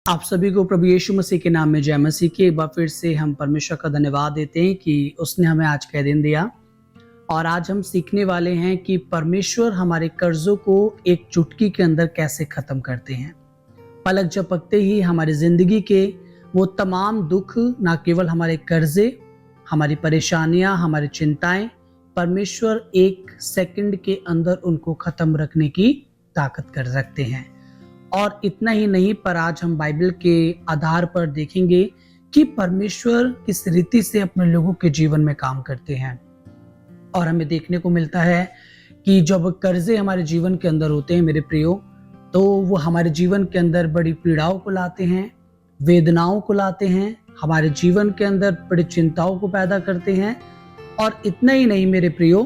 आप सभी को प्रभु यीशु मसीह के नाम में जय मसीह की। एक बार फिर से हम परमेश्वर का धन्यवाद देते हैं कि उसने हमें आज का दिन दिया। और आज हम सीखने वाले हैं कि परमेश्वर हमारे कर्जों को एक चुटकी के अंदर कैसे खत्म करते हैं। पलक झपकते ही हमारी जिंदगी के वो तमाम दुख, ना केवल हमारे कर्जे, हमारी परेशानियां, हमारी चिंताएं, परमेश्वर एक सेकंड के अंदर उनको खत्म रखने की ताकत कर रखते हैं। और इतना ही नहीं, पर आज हम बाइबल के आधार पर देखेंगे कि परमेश्वर किस रीति से अपने लोगों के जीवन में काम करते हैं। और हमें देखने को मिलता है कि जब कर्जे हमारे जीवन के अंदर होते हैं मेरे प्रियो, तो वो हमारे जीवन के अंदर बड़ी पीड़ाओं को लाते हैं, वेदनाओं को लाते हैं, हमारे जीवन के अंदर बड़ी चिंताओं को पैदा करते हैं। और इतना ही नहीं मेरे प्रियो,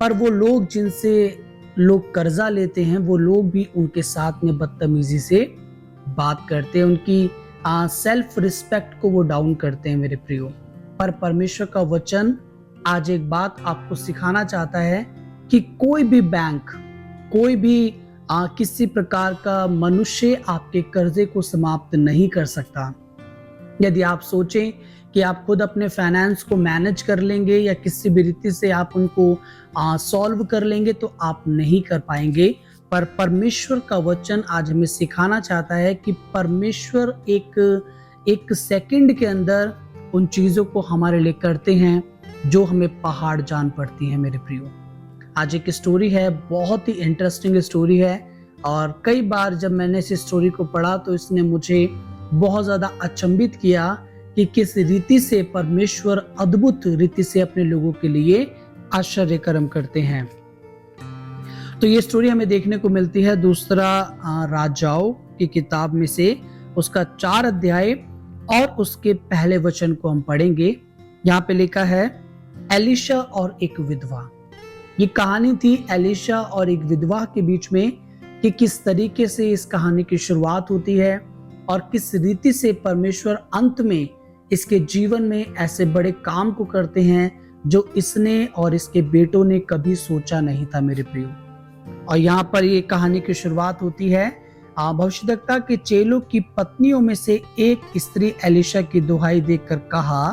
पर वो लोग जिनसे लोग कर्जा लेते हैं, वो लोग भी उनके साथ में बदतमीजी से बात करते हैं, उनकी सेल्फ रिस्पेक्ट को वो डाउन करते हैं मेरे प्रियो। पर परमेश्वर का वचन आज एक बात आपको सिखाना चाहता है कि कोई भी बैंक, कोई भी किसी प्रकार का मनुष्य आपके कर्जे को समाप्त नहीं कर सकता। यदि आप सोचें कि आप खुद अपने फाइनेंस को मैनेज कर लेंगे या किसी भी रीति से आप उनको सॉल्व कर लेंगे, तो आप नहीं कर पाएंगे। पर परमेश्वर का वचन आज हमें सिखाना चाहता है कि परमेश्वर एक सेकंड के अंदर उन चीजों को हमारे लिए करते हैं जो हमें पहाड़ जान पड़ती है मेरे प्रियो। आज एक स्टोरी है, बहुत ही इंटरेस्टिंग स्टोरी है। और कई बार जब मैंने इस स्टोरी को पढ़ा तो इसने मुझे बहुत ज्यादा अचंभित किया कि किस रीति से परमेश्वर अद्भुत रीति से अपने लोगों के लिए आश्चर्य कर्म करते हैं। तो ये स्टोरी हमें देखने को मिलती है दूसरा राजाओं की किताब में से, उसका 4 अध्याय और उसके पहले वचन को हम पढ़ेंगे। यहाँ पे लिखा है एलीशा और एक विधवा। ये कहानी थी एलीशा और एक विधवा के बीच में कि किस तरीके से इस कहानी की शुरुआत होती है और किस रीति से परमेश्वर अंत में इसके जीवन में ऐसे बड़े काम को करते हैं जो इसने और इसके बेटों ने कभी सोचा नहीं था मेरे प्रियो। और यहाँ पर ये कहानी की शुरुआत होती है भविष्यद्वक्ता के चेलों की पत्नियों में से एक स्त्री एलीशा की दुहाई देकर कहा,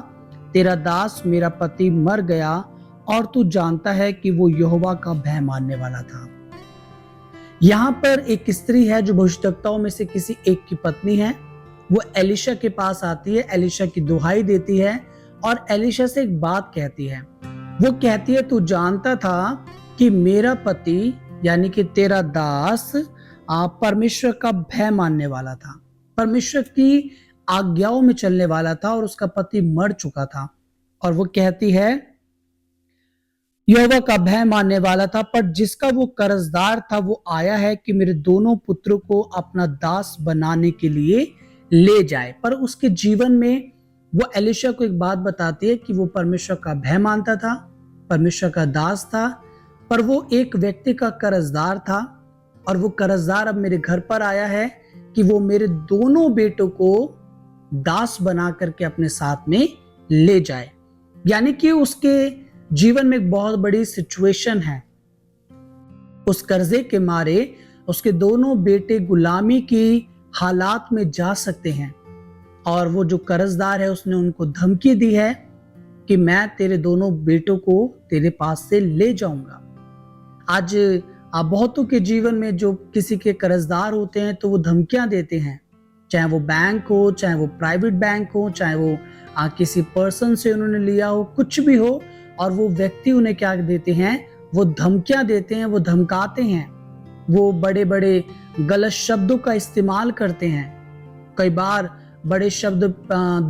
तेरा दास मेरा पति मर गया और तू जानता है कि वो यहोवा का भय मानने वाला था। यहाँ पर एक स्त्री है जो भविष्यद्वक्ताओं में से किसी एक की पत्नी है। वो एलीशा के पास आती है, एलीशा की दुहाई देती है और एलीशा से एक बात कहती है। वो कहती है, तू जानता था कि मेरा पति यानी कि तेरा दास परमेश्वर का भय मानने वाला था, परमेश्वर की आज्ञाओं में चलने वाला था और उसका पति मर चुका था। और वो कहती है यहोवा का भय मानने वाला था, पर जिसका वो कर्जदार था वो आया है कि मेरे दोनों पुत्रों को अपना दास बनाने के लिए ले जाए। पर उसके जीवन में वो एलीशा को एक बात बताती है कि वो परमेश्वर का भय मानता था, परमेश्वर का दास था, पर वो एक व्यक्ति का कर्जदार था। और वो कर्जदार अब मेरे घर पर आया है कि वो मेरे दोनों बेटों को दास बना करके अपने साथ में ले जाए। यानी कि उसके जीवन में एक बहुत बड़ी सिचुएशन है। उस कर्जे के मारे उसके दोनों बेटे गुलामी की हालात में जा सकते हैं। और वो जो कर्जदार है उसने उनको धमकी दी है कि मैं तेरे दोनों बेटों को तेरे पास से ले जाऊंगा। आज बहुतों के जीवन में जो किसी के कर्जदार होते हैं तो वो धमकियां देते हैं, चाहे वो बैंक हो, चाहे वो प्राइवेट बैंक हो, चाहे वो किसी पर्सन से उन्होंने लिया हो, कुछ भी हो। और वो व्यक्ति उन्हें क्या देते हैं, वो धमकियां देते हैं, वो धमकाते हैं, वो बड़े बड़े गलत शब्दों का इस्तेमाल करते हैं। कई बार बड़े शब्द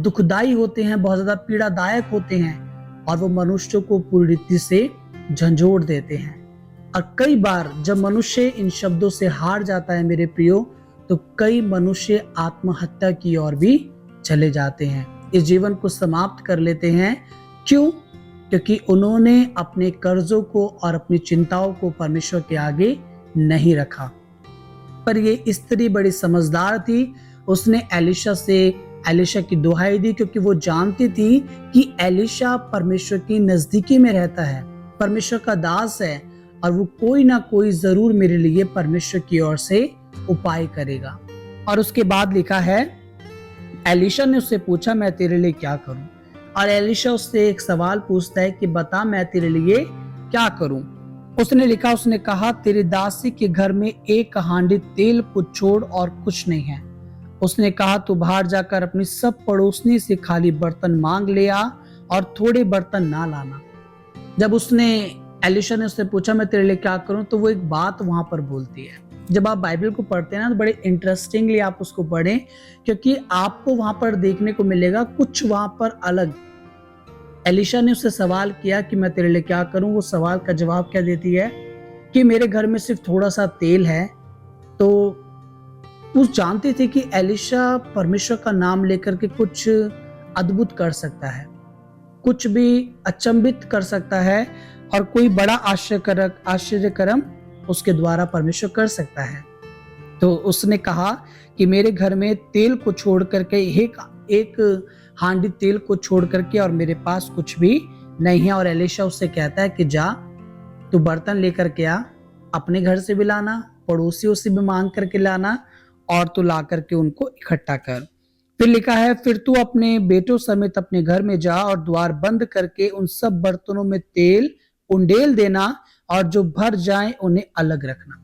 दुखदाई होते हैं, बहुत ज्यादा पीड़ादायक होते हैं और वो मनुष्य को पूरी रीति से झंझोड़ देते हैं। और कई बार जब मनुष्य इन शब्दों से हार जाता है मेरे प्रियो, तो कई मनुष्य आत्महत्या की ओर भी चले जाते हैं, इस जीवन को समाप्त कर लेते हैं। क्यों? क्योंकि उन्होंने अपने कर्जों को और अपनी चिंताओं को परमेश्वर के आगे नहीं रखा। पर ये स्त्री बड़ी समझदार थी, उसने एलीशा की दुहाई दी, क्योंकि वो जानती थी कि एलीशा परमेश्वर की नजदीकी में रहता है, परमेश्वर का दास है और वो कोई ना कोई जरूर मेरे लिए परमेश्वर की ओर से उपाय करेगा। और उसके बाद लिखा है एलिशा ने उससे पूछा, मैं तेरे लिए क्या करूं? और एलिशा उससे एक सवाल पूछता है कि बता मैं तेरे लिए क्या करूं? उसने लिखा, उसने कहा, तेरी दासी के घर में एक हांडी तेल को छोड़ और कुछ नहीं है। उसने कहा, तू बाहर जाकर अपनी सब पड़ोसनी से खाली बर्तन मांग ले आ और थोड़े बर्तन ना लाना। जब एलिशा ने उससे पूछा मैं तेरे लिए क्या करूं, तो वो एक बात वहां पर बोलती है। जब आप बाइबल को पढ़ते हैं ना, तो बड़े इंटरेस्टिंगली आप उसको पढ़ें, क्योंकि आपको वहां पर देखने को मिलेगा कुछ वहां पर अलग। एलिशा ने उससे सवाल किया कि मैं तेरे लिए क्या करूं, वो सवाल का जवाब क्या देती है कि मेरे घर में सिर्फ थोड़ा सा तेल है। तो वो जानती थी कि एलिशा परमेश्वर का नाम लेकर के कुछ अद्भुत कर सकता है, कुछ भी अचंभित कर सकता है, और कोई बड़ा आश्चर्यकर्म उसके द्वारा परमेश्वर कर सकता है। तो उसने कहा कि मेरे घर में तेल को छोड़ करके एक हांडी तेल को छोड़ करके और मेरे पास कुछ भी नहीं है। और एलिशा उससे कहता है कि जा तू बर्तन लेकर के आ, अपने घर से भी लाना, पड़ोसियों से भी मांग करके लाना, और तू ला करके उनको इकट्ठा कर। फिर लिखा है, फिर तू अपने बेटों समेत अपने घर में जा और द्वार बंद करके उन सब बर्तनों में तेल उंडेल देना, और जो भर जाए उन्हें अलग रखना।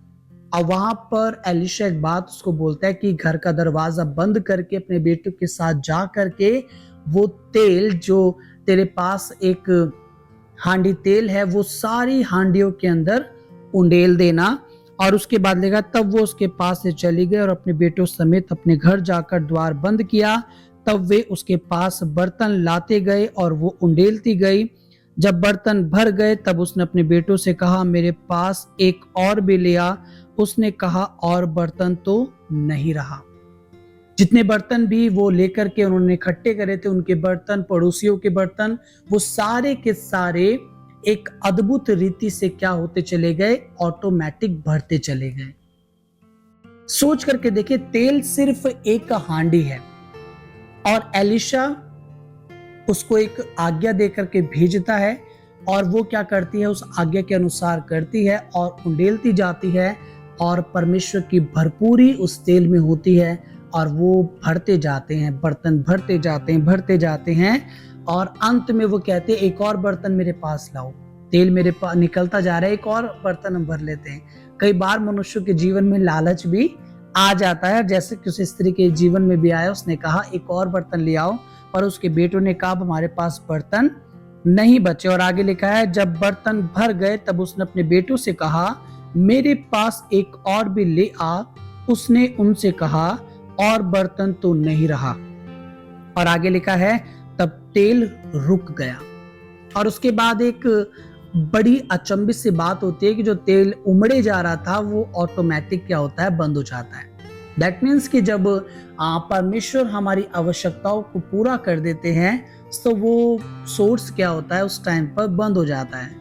और वहां पर एलिशा एक बात उसको बोलता है कि घर का दरवाजा बंद करके अपने बेटों के साथ जा करके वो तेल जो तेरे पास एक हांडी तेल है वो सारी हांडियों के अंदर उंडेल देना। और उसके बाद लेगा, तब वो उसके पास से चली गई और अपने बेटों समेत अपने घर जाकर द्वार बंद किया। तब वे उसके पास बर्तन लाते गए और वो उंडेलती गई। जब बर्तन भर गए तब उसने अपने बेटों से कहा, मेरे पास एक और भी ले आ। उसने कहा, और बर्तन तो नहीं रहा। जितने बर्तन भी वो लेकर के उन्होंने इकट्ठे करे थे, उनके बर्तन, पड़ोसियों के बर्तन, वो सारे के सारे एक अद्भुत रीति से क्या होते चले गए, ऑटोमेटिक भरते चले गए। सोच करके देखिए, तेल सिर्फ एक हांडी है और एलिशा उसको एक आज्ञा देकर के भेजता है, और वो क्या करती है, उस आज्ञा के अनुसार करती है और उंडेलती जाती है, और परमेश्वर की भरपूरी उस तेल में होती है, और वो भरते जाते हैं, बर्तन भरते जाते हैं, और अंत में वो कहते हैं, एक और बर्तन मेरे पास लाओ। तेल मेरे पास निकलता जा रहा है, एक और बर्तन हम भर लेते हैं। कई बार मनुष्य के जीवन में लालच भी आ जाता है, जैसे किसी स्त्री के जीवन में भी आया, उसने कहा एक और बर्तन ले आओ, पर उसके बेटों ने कहा हमारे पास बर्तन नहीं बचे। और आगे लिखा है, जब बर्तन भर गए तब उसने अपने बेटों से कहा, मेरे पास एक और भी ले आ। उसने उनसे कहा, और बर्तन तो नहीं रहा। और आगे लिखा है, तब तेल रुक गया। और उसके बाद एक बड़ी अचंभित सी बात होती है कि जो तेल उमड़े जा रहा था वो ऑटोमेटिक क्या होता है, बंद हो जाता है। दैट मीन्स कि जब परमेश्वर हमारी आवश्यकताओं को पूरा कर देते हैं तो वो सोर्स क्या होता है, उस टाइम पर बंद हो जाता है,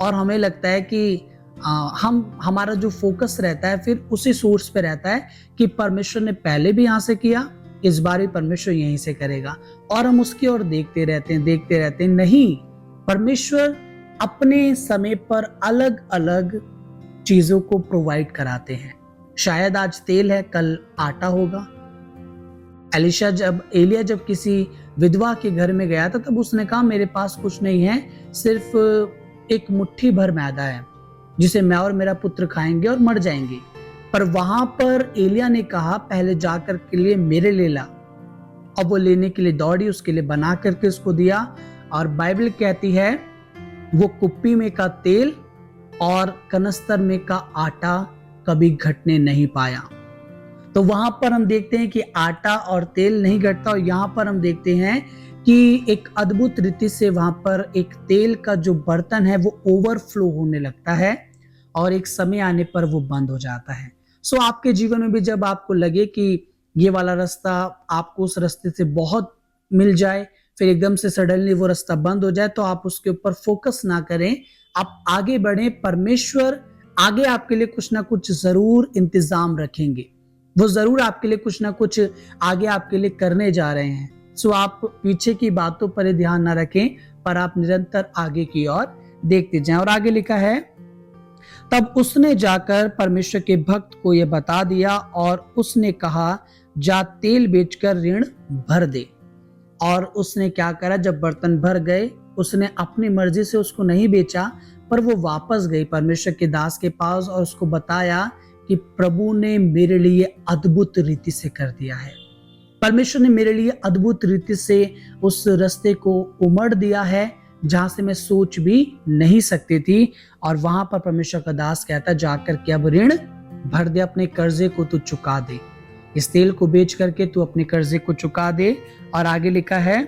और हमें लगता है कि हमारा जो फोकस रहता है फिर उसी सोर्स पे रहता है कि परमेश्वर ने पहले भी यहाँ से किया, इस बार भी परमेश्वर यहीं से करेगा, और हम उसकी ओर देखते रहते हैं। नहीं, परमेश्वर अपने समय पर अलग अलग चीजों को प्रोवाइड कराते हैं। शायद आज तेल है, कल आटा होगा। एलिया जब किसी विधवा के घर में गया था तब उसने कहा, मेरे पास कुछ नहीं है, सिर्फ एक मुट्ठी भर मैदा है जिसे मैं और मेरा पुत्र खाएंगे और मर जाएंगे। पर वहां पर एलिया ने कहा, पहले जाकर के लिए मेरे ले ला। अब वो लेने के लिए दौड़ी, उसके लिए बना करके उसको दिया, और बाइबल कहती है वो कुप्पी में का तेल और कनस्तर में का आटा कभी घटने नहीं पाया। तो वहां पर हम देखते हैं कि आटा और तेल नहीं घटता, और यहाँ पर हम देखते हैं कि एक अद्भुत रीति से वहां पर एक तेल का जो बर्तन है वो ओवरफ्लो होने लगता है, और एक समय आने पर वो बंद हो जाता है। सो आपके जीवन में भी जब आपको लगे कि ये वाला रास्ता आपको उस रास्ते से बहुत मिल जाए, फिर एकदम से सडनली वो रास्ता बंद हो जाए, तो आप उसके ऊपर फोकस ना करें, आप आगे बढ़ें। परमेश्वर आगे आपके लिए कुछ ना कुछ जरूर इंतजाम रखेंगे, वो जरूर आपके लिए कुछ ना कुछ आगे आपके लिए करने जा रहे हैं। सो आप पीछे की बातों पर ध्यान ना रखें, पर आप निरंतर आगे की ओर देखते जाएं। और आगे लिखा है, तब उसने जाकर परमेश्वर के भक्त को यह बता दिया, और उसने कहा, जा तेल बेचकर ऋण भर दे। और उसने क्या करा, जब बर्तन भर गए उसने अपनी मर्जी से उसको नहीं बेचा, पर वो वापस गई परमेश्वर के दास के पास और उसको बताया कि प्रभु ने मेरे लिए अद्भुत रीति से कर दिया है। परमेश्वर ने मेरे लिए अद्भुत रीति से उस रास्ते को उमड़ दिया है जहां से मैं सोच भी नहीं सकती थी। और वहां पर परमेश्वर का दास कहता, जाकर के अब ऋण भर दे, अपने कर्जे को तू चुका दे, इस तेल को बेच करके तू अपने कर्जे को चुका दे। और आगे लिखा है,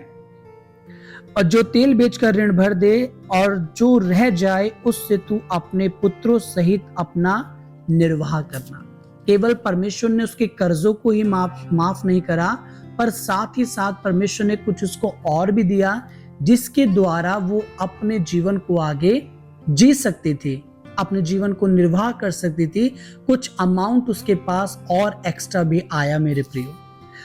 और जो तेल बेचकर ऋण भर दे और जो रह जाए उससे तू अपने पुत्रों सहित अपना निर्वाह करना। केवल परमेश्वर ने उसके कर्जों को ही माफ नहीं करा, पर साथ ही साथ परमेश्वर ने कुछ उसको और भी दिया जिसके द्वारा वो अपने जीवन को आगे जी सकती थी, अपने जीवन को निर्वाह कर सकती थी। कुछ अमाउंट उसके पास और एक्स्ट्रा भी आया मेरे प्रियो।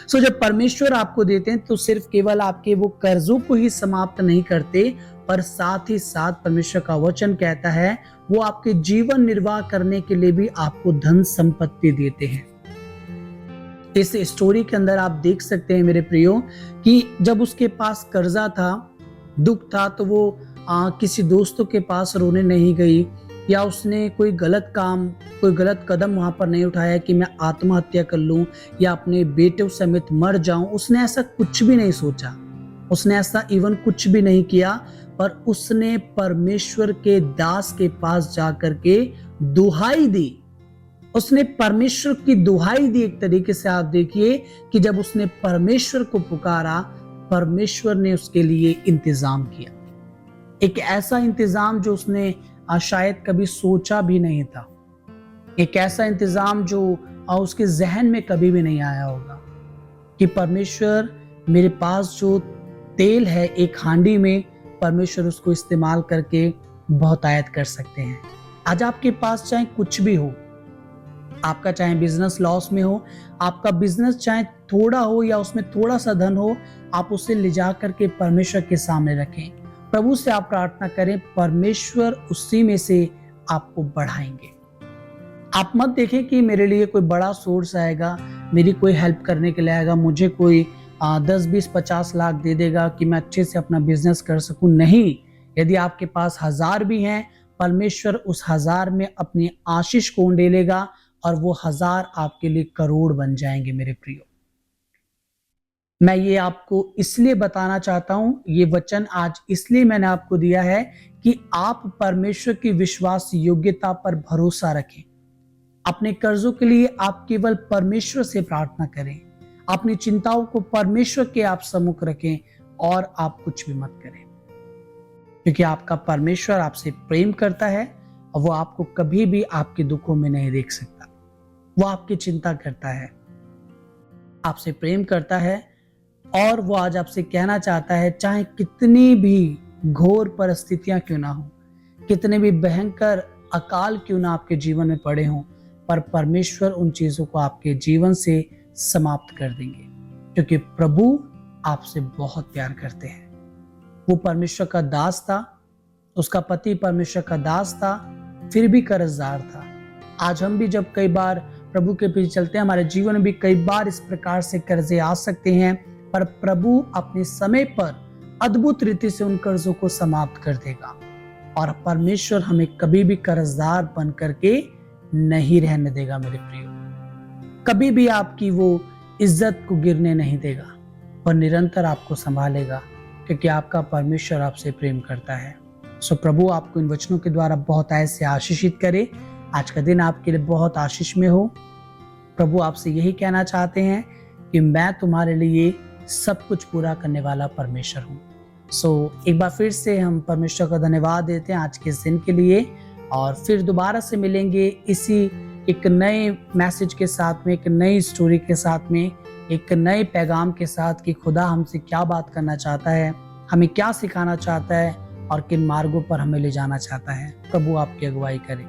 सो जब परमेश्वर आपको देते हैं तो सिर्फ केवल आपके वो कर्जों को ही समाप्त नहीं करते, पर साथ ही साथ परमेश्वर का वचन कहता है वो आपके जीवन निर्वाह करने के लिए भी आपको धन संपत्ति देते हैं। इस स्टोरी के अंदर आप देख सकते हैं मेरे प्रियो कि जब उसके पास कर्जा था, दुख था, तो वो किसी दोस्तों के पास रोने नहीं गई, या उसने कोई गलत कदम वहां पर नहीं उठाया कि मैं आत्महत्या कर लूं या अपने बेटे समेत मर जाऊं। उसने ऐसा कुछ भी नहीं सोचा, उसने ऐसा इवन कुछ भी नहीं किया, पर उसने परमेश्वर के दास के पास जाकर के दुहाई दी। उसने परमेश्वर की दुहाई दी। एक तरीके से आप देखिए कि जब उसने परमेश्वर को पुकारा, परमेश्वर ने उसके लिए इंतजाम किया, एक ऐसा इंतजाम जो उसने शायद कभी सोचा भी नहीं था, एक ऐसा इंतजाम जो उसके जहन में कभी भी नहीं आया होगा कि परमेश्वर मेरे पास जो तेल है एक हांडी में, परमेश्वर उसको इस्तेमाल करके बहुतायत कर सकते हैं। आज आपके पास चाहे कुछ भी हो, आपका चाहे बिजनेस लॉस में हो, आपका बिजनेस चाहे थोड़ा हो या उसमें थोड़ा सा धन हो, आप उसे ले जा करके परमेश्वर के सामने रखें, प्रभु से आप प्रार्थना करें, परमेश्वर उसी में से आपको बढ़ाएंगे। आप मत देखें कि मेरे लिए कोई बड़ा सोर्स आएगा, मेरी कोई हेल्प करने के लिए आएगा, मुझे कोई 10, 20, 50 लाख दे देगा कि मैं अच्छे से अपना बिजनेस कर सकूं। नहीं, यदि आपके पास 1000 भी हैं, परमेश्वर उस 1000 में अपनी आशीष को उंडेलेगा और वो 1000 आपके लिए करोड़ बन जाएंगे मेरे प्रियो। मैं ये आपको इसलिए बताना चाहता हूं, ये वचन आज इसलिए मैंने आपको दिया है कि आप परमेश्वर की विश्वास योग्यता पर भरोसा रखें। अपने कर्जों के लिए आप केवल परमेश्वर से प्रार्थना करें, अपनी चिंताओं को परमेश्वर के आप सम्मुख रखें और आप कुछ भी मत करें, क्योंकि आपका परमेश्वर आपसे प्रेम करता है और वो आपको कभी भी आपके दुखों में नहीं देख सकता। वो आपकी चिंता करता है, आपसे प्रेम करता है, और वो आज आपसे कहना चाहता है, चाहे कितनी भी घोर परिस्थितियां क्यों ना हो, कितने भी भयंकर अकाल क्यों ना आपके जीवन में पड़े हों, पर परमेश्वर उन चीजों को आपके जीवन से समाप्त कर देंगे, क्योंकि प्रभु आपसे बहुत प्यार करते हैं। वो परमेश्वर का दास था, उसका पति परमेश्वर का दास था, फिर भी कर्जदार था। आज हम भी जब कई बार प्रभु के पीछे चलते हैं, हमारे जीवन में भी कई बार इस प्रकार से कर्जे आ सकते हैं, पर प्रभु अपने समय पर अद्भुत रीति से उन कर्जों को समाप्त कर देगा और परमेश्वर हमें कभी भी कर्जदार बन करके नहीं रहने देगा मेरे प्रियो। कभी भी आपकी वो इज्जत को गिरने नहीं देगा, पर निरंतर आपको संभालेगा, क्योंकि आपका परमेश्वर आपसे प्रेम करता है। सो प्रभु आपको इन वचनों के द्वारा बहुत ऐसे आशीषित करे। आज का दिन आपके लिए बहुत आशीष में हो। प्रभु आपसे यही कहना चाहते हैं कि मैं तुम्हारे लिए सब कुछ पूरा करने वाला परमेश्वर हूँ। सो एक बार फिर से हम परमेश्वर का धन्यवाद देते हैं आज के इस दिन के लिए, और फिर दोबारा से मिलेंगे इसी एक नए मैसेज के साथ में, एक नई स्टोरी के साथ में, एक नए पैगाम के साथ कि खुदा हमसे क्या बात करना चाहता है, हमें क्या सिखाना चाहता है और किन मार्गों पर हमें ले जाना चाहता है। प्रभु आपकी अगुवाई करे।